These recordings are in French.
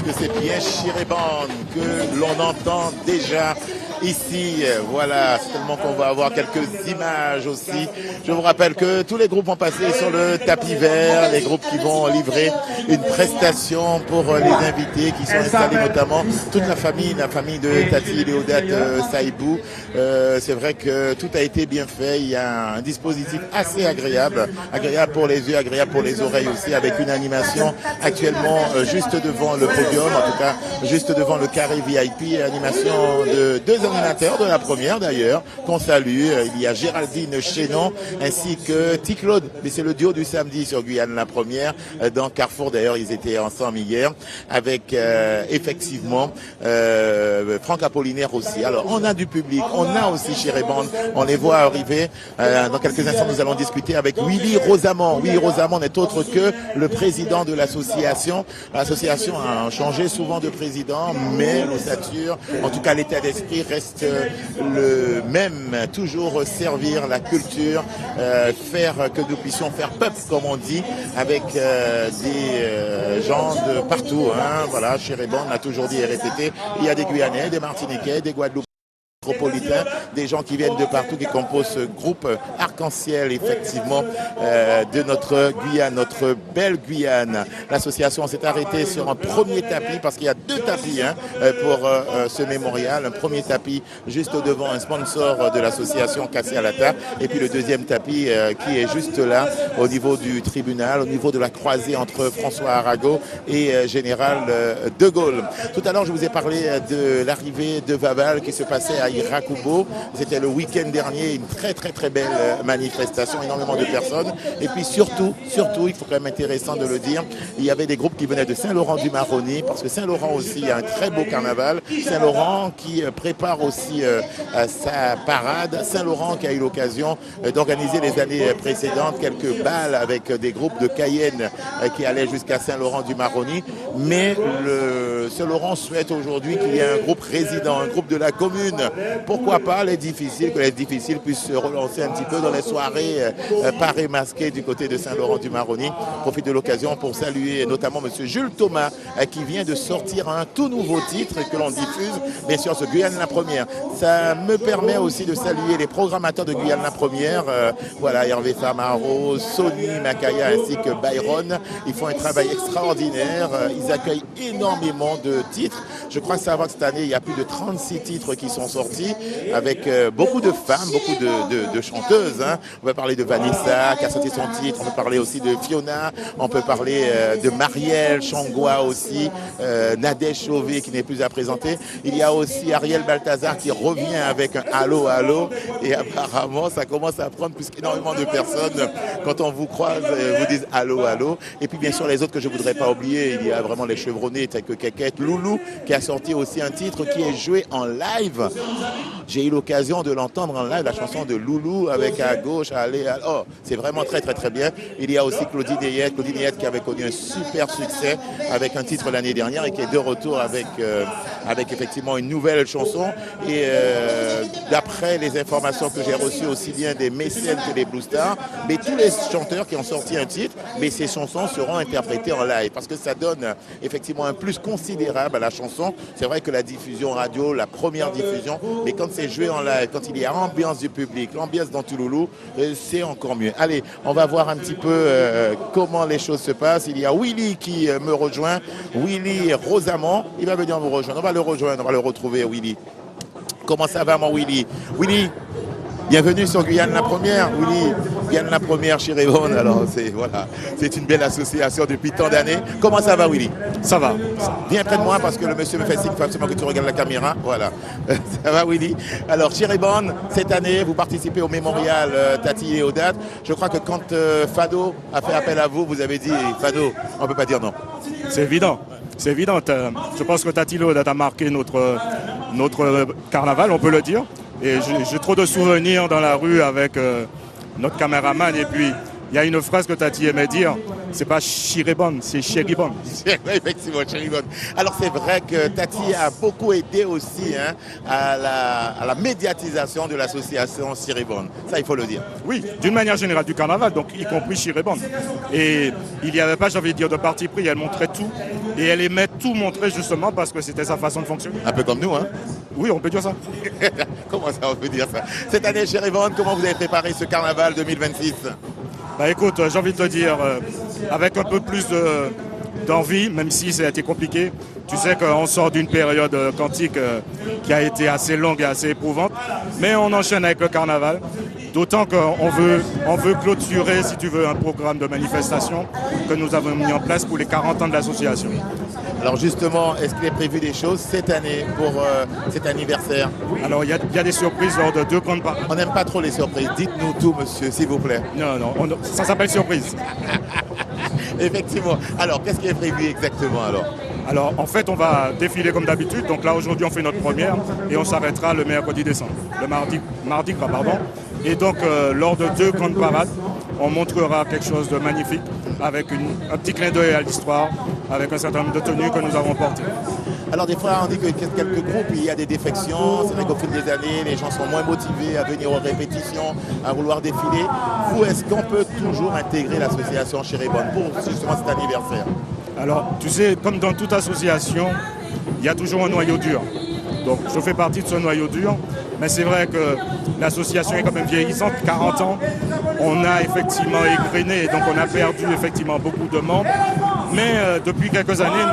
que c'est bien Chirébande que l'on entend déjà ici. Voilà, certainement qu'on va avoir quelques images aussi. Je vous rappelle que tous les groupes vont passer sur le tapis vert, les groupes qui vont livrer une prestation pour les invités qui sont installés, notamment toute la famille de Tati Léodate Saïbou. C'est vrai que tout a été bien fait. Il y a un dispositif assez agréable pour les yeux, agréable pour les oreilles aussi, avec une animation actuellement juste devant le podium, en tout cas juste devant le carré VIP, animation de deux animateurs de la première d'ailleurs, qu'on salue. Il y a Géraldine Chénon ainsi que T-Claude, mais c'est le duo du samedi sur Guyane la première. Dans Carrefour d'ailleurs, ils étaient ensemble hier avec effectivement Franck Apollinaire aussi. Alors on a du public, on a aussi Chirébande, on les voit arriver. Dans quelques instants, nous allons discuter avec Willy Rosamond. Willy Rosamond n'est autre que le président de l'association. L'association a changé souvent de président, mais l'ossature, en tout cas l'état d'esprit reste le même. Toujours servir la culture, faire que nous puissions faire peuple, comme on dit, avec des gens de partout. Voilà, Chirébande l'a toujours dit et répété. Il y a des Guyanais, des Martiniquais, des Guadeloupéens, des gens qui viennent de partout, qui composent ce groupe arc-en-ciel, effectivement, de notre Guyane, notre belle Guyane. L'association s'est arrêtée sur un premier tapis, parce qu'il y a deux tapis pour ce mémorial. Un premier tapis juste devant un sponsor de l'association Kassi Alata, et puis le deuxième tapis qui est juste là, au niveau du tribunal, au niveau de la croisée entre François Arago et Général de Gaulle. Tout à l'heure, je vous ai parlé de l'arrivée de Vaval qui se passait à Irakubo. C'était le week-end dernier, une très belle manifestation, énormément de personnes. Et puis surtout, il faut quand même intéressant de le dire, il y avait des groupes qui venaient de Saint-Laurent-du-Maroni, parce que Saint-Laurent aussi a un très beau carnaval. Saint-Laurent qui prépare aussi sa parade. Saint-Laurent qui a eu l'occasion d'organiser les années précédentes quelques balles avec des groupes de Cayenne qui allaient jusqu'à Saint-Laurent-du-Maroni. Mais Saint-Laurent souhaite aujourd'hui qu'il y ait un groupe résident, un groupe de la commune. Pourquoi pas que les difficiles puissent se relancer un petit peu dans les soirées parées masquées du côté de Saint-Laurent-du-Maroni. Profite de l'occasion pour saluer notamment M. Jules Thomas qui vient de sortir un tout nouveau titre que l'on diffuse, bien sûr, sur Guyane la première. Ça me permet aussi de saluer les programmateurs de Guyane la première. Voilà, Hervé Famaro, Sony Makaya ainsi que Byron. Ils font un travail extraordinaire. Ils accueillent énormément de titres. Je crois savoir que cette année, il y a plus de 36 titres qui sont sortis avec beaucoup de femmes, beaucoup de chanteuses. On peut parler de Vanessa qui a sorti son titre, on peut parler aussi de Fiona, on peut parler de Marielle Changwa aussi, Nadège Chauvet qui n'est plus à présenter. Il y a aussi Ariel Balthazar qui revient avec un Allô Allô, et apparemment ça commence à prendre puisqu'énormément de personnes, quand on vous croise, vous disent Allô Allô. Et puis bien sûr les autres que je ne voudrais pas oublier, il y a vraiment les chevronnés tels que Kekette, Loulou qui a sorti aussi un titre qui est joué en live. J'ai eu l'occasion de l'entendre en live, la chanson de Loulou avec À gauche, aller. Oh, c'est vraiment très bien. Il y a aussi Claudine Ayette qui avait connu un super succès avec un titre l'année dernière et qui est de retour avec effectivement une nouvelle chanson. Et d'après les informations que j'ai reçues aussi bien des mécènes que des Blue Stars, mais tous les chanteurs qui ont sorti un titre, mais ces chansons seront interprétées en live parce que ça donne effectivement un plus considérable à la chanson. C'est vrai que la diffusion radio, la première diffusion, mais quand c'est joué en live, quand il y a ambiance du public, l'ambiance dans Touloulou, c'est encore mieux. Allez, on va voir un petit peu comment les choses se passent. Il y a Willy qui me rejoint, Willy Rosamond, il va venir nous rejoindre. On va le rejoindre, on va le retrouver, Willy. Comment ça va, mon Willy? Willy, bienvenue sur Guyane la première, Willy. Guyane la première, Chirébande. Alors, c'est une belle association depuis tant d'années. Comment ça va, Willy? Ça va. Viens près de moi parce que le monsieur me fait signe, il faut absolument que tu regardes la caméra. Voilà. Ça va, Willy? Alors, Chirébande, cette année, vous participez au mémorial Tati Léodate. Je crois que quand Fado a fait appel à vous, vous avez dit, Fado, on ne peut pas dire non. C'est évident. C'est évident. Je pense que Tati Léodate a marqué notre carnaval, on peut le dire. Et j'ai trop de souvenirs dans la rue avec notre caméraman. Et puis, il y a une phrase que Tati aimait dire, c'est pas Chirébande, c'est Chéribande. Effectivement, Chéribande. Alors c'est vrai que Tati a beaucoup aidé aussi à la médiatisation de l'association Chirébande. Ça, il faut le dire. Oui, d'une manière générale du carnaval, donc y compris Chirébande. Et il n'y avait pas, j'avais dire, de parti pris, elle montrait tout. Et elle aimait tout montrer justement parce que c'était sa façon de fonctionner. Un peu comme nous, hein? Oui, on peut dire ça. Comment ça, on peut dire ça? Cette année, chère Yvonne, comment vous avez préparé ce carnaval 2026? Bah écoute, j'ai envie de te dire, avec un peu plus d'envie, même si ça a été compliqué. Tu sais qu'on sort d'une période quantique qui a été assez longue et assez éprouvante, mais on enchaîne avec le carnaval. D'autant qu'on veut clôturer, si tu veux, un programme de manifestation que nous avons mis en place pour les 40 ans de l'association. Alors justement, est-ce qu'il est prévu des choses cette année pour cet anniversaire? Alors il y a des surprises lors de 2 grandes parades. On n'aime pas trop les surprises. Dites-nous tout, monsieur, s'il vous plaît. Non, ça s'appelle surprise. Effectivement. Alors, qu'est-ce qui est prévu exactement alors? Alors en fait on va défiler comme d'habitude. Donc là aujourd'hui on fait notre première et on s'arrêtera le mercredi décembre. Le mardi pardon. Et donc lors de 2 grandes parades, on montrera quelque chose de magnifique avec un petit clin d'œil à l'histoire, avec un certain nombre de tenues que nous avons portées. Alors des fois on dit que quelques groupes, il y a des défections, c'est vrai qu'au fil des années, les gens sont moins motivés à venir aux répétitions, à vouloir défiler. Vous, est-ce qu'on peut toujours intégrer l'association Chéribonne pour justement cet anniversaire? Alors tu sais, comme dans toute association, il y a toujours un noyau dur. Donc je fais partie de ce noyau dur, mais c'est vrai que l'association est quand même vieillissante, 40 ans. On a effectivement égrené et donc on a perdu effectivement beaucoup de membres. Mais depuis quelques années,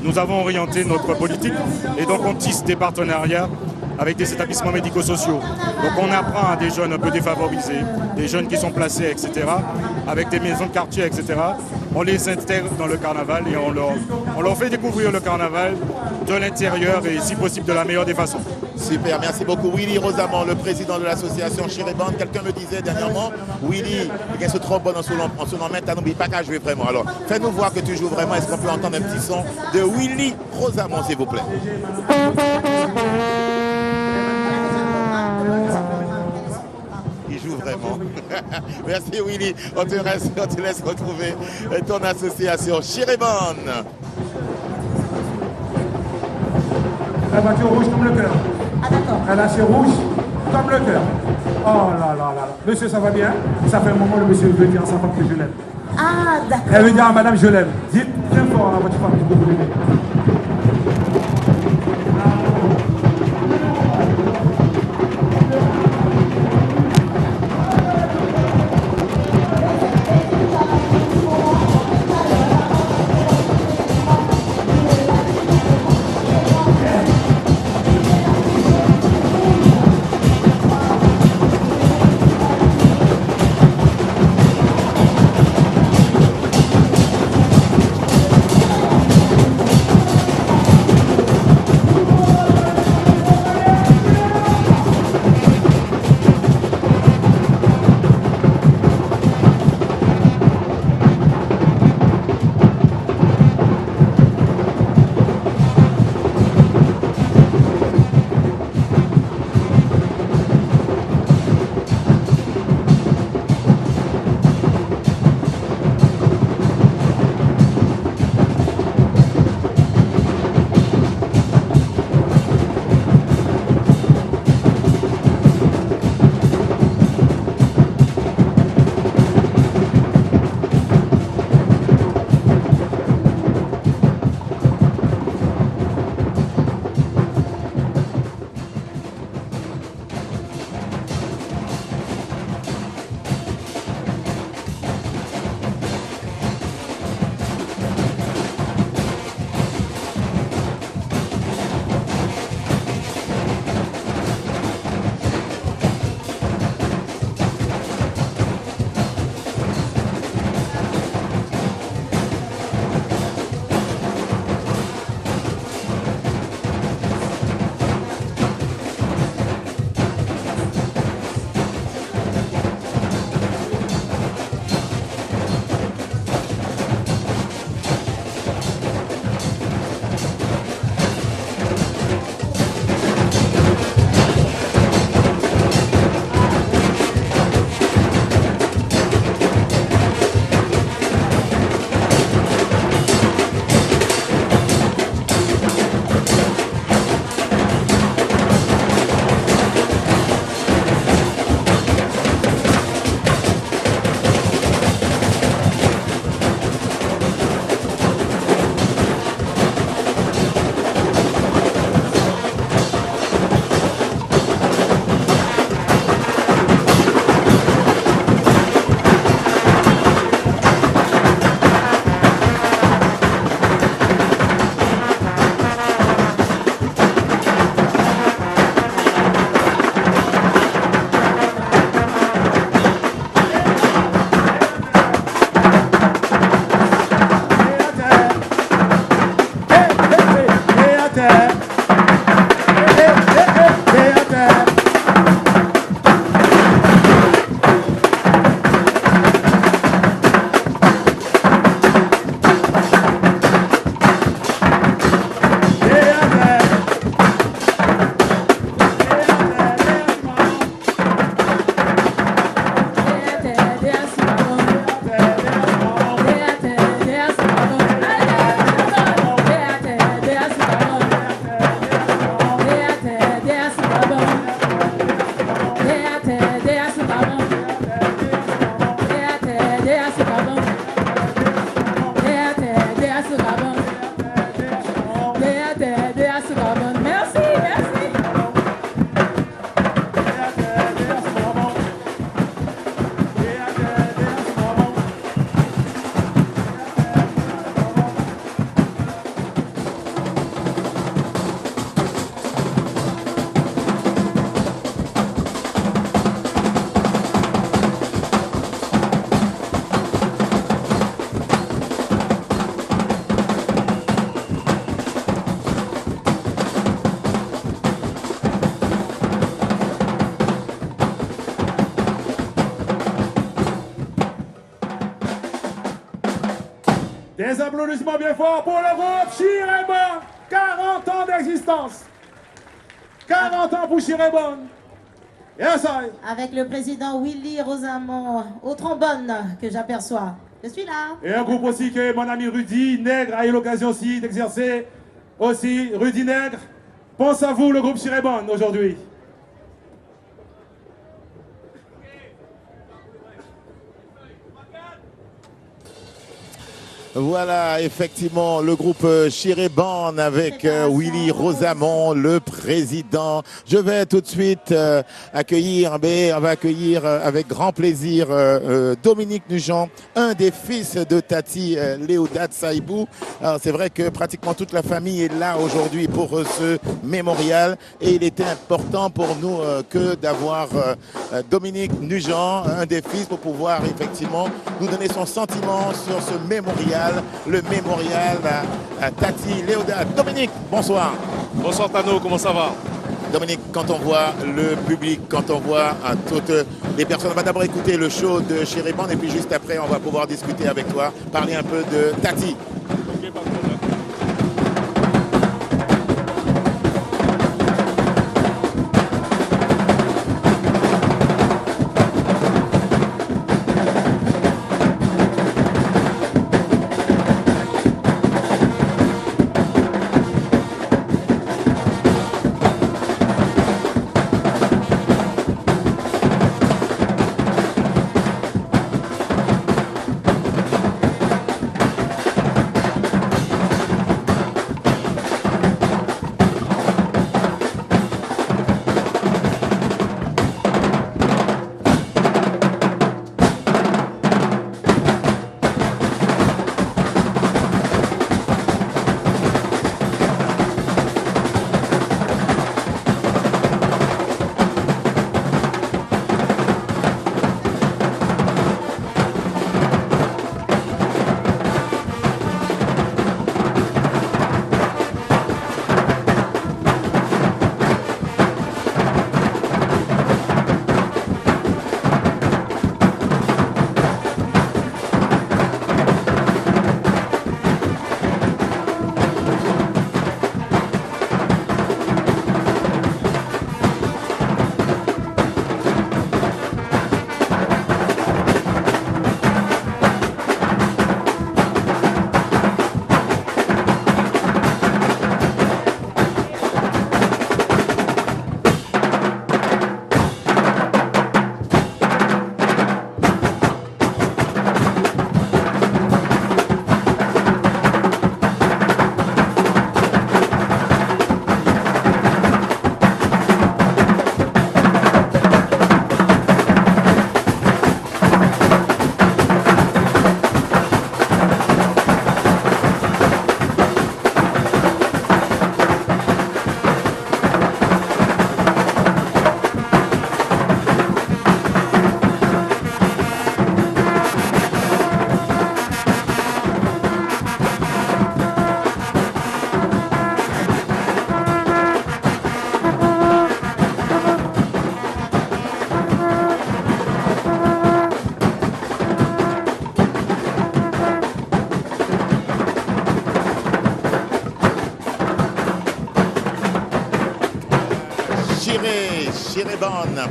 nous avons orienté notre politique et donc on tisse des partenariats avec des établissements médico-sociaux. Donc on apprend à des jeunes un peu défavorisés, des jeunes qui sont placés, etc., avec des maisons de quartier, etc. On les intègre dans le carnaval et on leur fait découvrir le carnaval de l'intérieur et si possible de la meilleure des façons. Super, merci beaucoup. Willy Rosamond, le président de l'association Chéribonne. Quelqu'un me disait dernièrement, Willy, il se trop bon en son nom, maintenant n'oublie pas qu'à jouer vraiment. Alors, fais-nous voir que tu joues vraiment. Est-ce qu'on peut entendre un petit son de Willy Rosamond, s'il vous plaît? Il joue vraiment. Merci Willy. On te laisse retrouver ton association Chéribonne. La voiture rouge comme le cœur. Ah d'accord. Elle a c'est rouge comme le cœur. Oh là là là là. Monsieur, ça va bien? Ça fait un moment le monsieur veut dire à sa femme que je l'aime. Ah d'accord. Elle veut dire à madame je l'aime. Dites bien fort à votre femme que vous l'aimez. Des applaudissements bien forts pour le groupe Chirebon. 40 ans d'existence. 40 ans pour Chirebon. Yes, I. Avec le président Willy Rosamond au trombone que j'aperçois. Je suis là. Et un groupe aussi que mon ami Rudy Nègre a eu l'occasion aussi d'exercer. Aussi, Rudy Nègre. Pense à vous, le groupe Chirebon, aujourd'hui. Voilà, effectivement, le groupe Chirebon avec Willy Rosamond, le président. Je vais tout de suite accueillir avec grand plaisir Dominique Nugent, un des fils de Tati Léodat Saïbou. Alors, c'est vrai que pratiquement toute la famille est là aujourd'hui pour ce mémorial et il était important pour nous que d'avoir Dominique Nugent, un des fils, pour pouvoir effectivement nous donner son sentiment sur ce mémorial. Le mémorial à Tati Léodat. Dominique, bonsoir. Bonsoir Tano, comment ça va? Dominique, quand on voit le public, quand on voit toutes les personnes, on va d'abord écouter le show de Chirebon et puis juste après on va pouvoir discuter avec toi, parler un peu de Tati. Ok, pas de problème. Chirebon